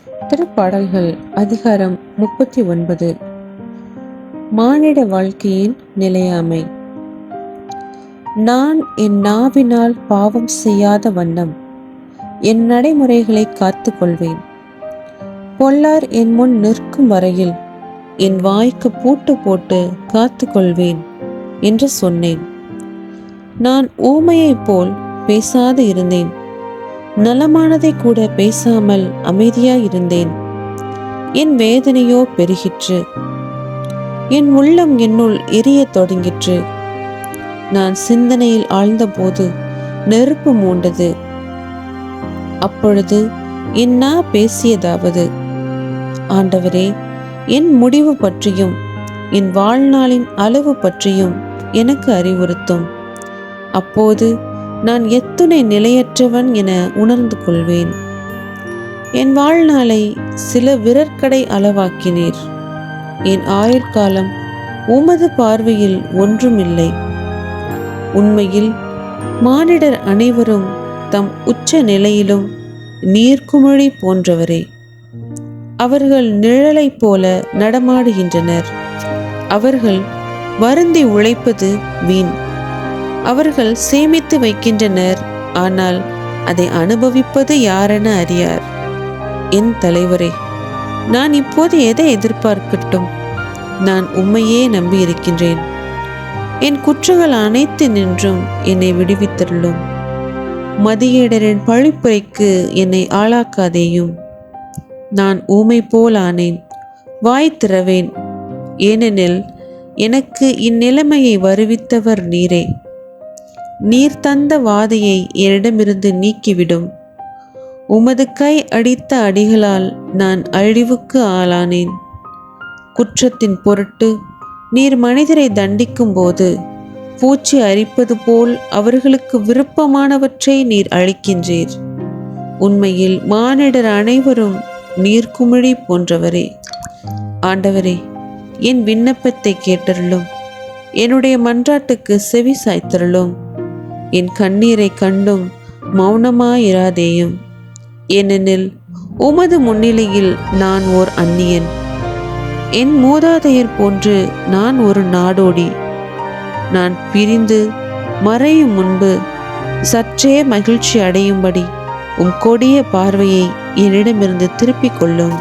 திருப்பாடல்கள் அதிகாரம் 39. மானிட வாழ்க்கையின் நிலையாமை. நான் என் நாவினால் பாவம் செய்யாத வண்ணம் என் நடைமுறைகளை காத்து கொள்வேன். பொல்லார் என் முன் நிற்கும் வரையில் என் வாய்க்கு பூட்டு போட்டு காத்து கொள்வேன் என்று சொன்னேன். நான் ஊமையைப் போல் பேசாது இருந்தேன். நலமானதை கூட பேசாமல் அமைதியாயிருந்தேன். என் வேதனையோ பெருகிற்று. என் உள்ளம் என்னுள் எரியத் தொடங்கிற்று. நான் சிந்தனையில் ஆழ்ந்தபோது நெருப்பு மூண்டது. அப்பொழுது என் நா பேசியதாவது: ஆண்டவரே, என் முடிவு பற்றியும் என் வாழ்நாளின் அளவு பற்றியும் எனக்கு அறிவுறுத்தும். அப்போது நான் எத்துணை நிலையற்றவன் என உணர்ந்து கொள்வேன். என் வாழ்நாளை சில விரற்கடை அளவாக்கினீர். என் ஆயுட்காலம் உமது பார்வையில் ஒன்றுமில்லை. உண்மையில் மானிடர் அனைவரும் தம் உச்ச நிலையிலும் நீர்க்குமிழி போன்றவரே. அவர்கள் நிழலைப் போல நடமாடுகின்றனர். அவர்கள் வருந்தி உழைப்பது வீண். அவர்கள் சேமித்து வைக்கின்றனர், ஆனால் அதை அனுபவிப்பது யாரென அறியார். என் தலைவரே, நான் இப்போது எதை எதிர்பார்க்கட்டும்? நான் உம்மையே நம்பியிருக்கின்றேன். என் குற்றங்கள் அனைத்து நின்றும் என்னை விடுவித்தருளும். மதியீடரின் பழிப்புரைக்கு என்னை ஆளாக்காதேயும். நான் ஊமை போல் ஆனேன், வாய் திறவேன். ஏனெனில் எனக்கு இந்நிலைமையை வருவித்தவர் நீரே. நீர் தந்த வாதையை என்னிடமிருந்து நீக்கிவிடும். உமது கை அடித்த அடிகளால் நான் அழிவுக்கு ஆளானேன். குற்றத்தின் பொருட்டு நீர் மனிதரை தண்டிக்கும் போது பூச்சி அரிப்பது போல் அவர்களுக்கு விருப்பமானவற்றை நீர் அளிக்கின்றீர். உண்மையில் மானிடர் அனைவரும் நீர்க்குமிழி போன்றவரே. ஆண்டவரே, என் விண்ணப்பத்தை கேட்டருளும். என்னுடைய மன்றாட்டுக்கு செவி சாய்த்தருளும். என் கண்ணீரை கண்டும் மௌனமாயிராதேயும். ஏனெனில் உமது முன்னிலையில் நான் ஓர் அந்நியன். என் மூதாதையர் போன்று நான் ஒரு நாடோடி. நான் பிரிந்து மறையும் முன்பு சற்றே மகிழ்ச்சி அடையும்படி உம் கொடிய பார்வையை என்னிடமிருந்து திருப்பிக் கொள்ளும்.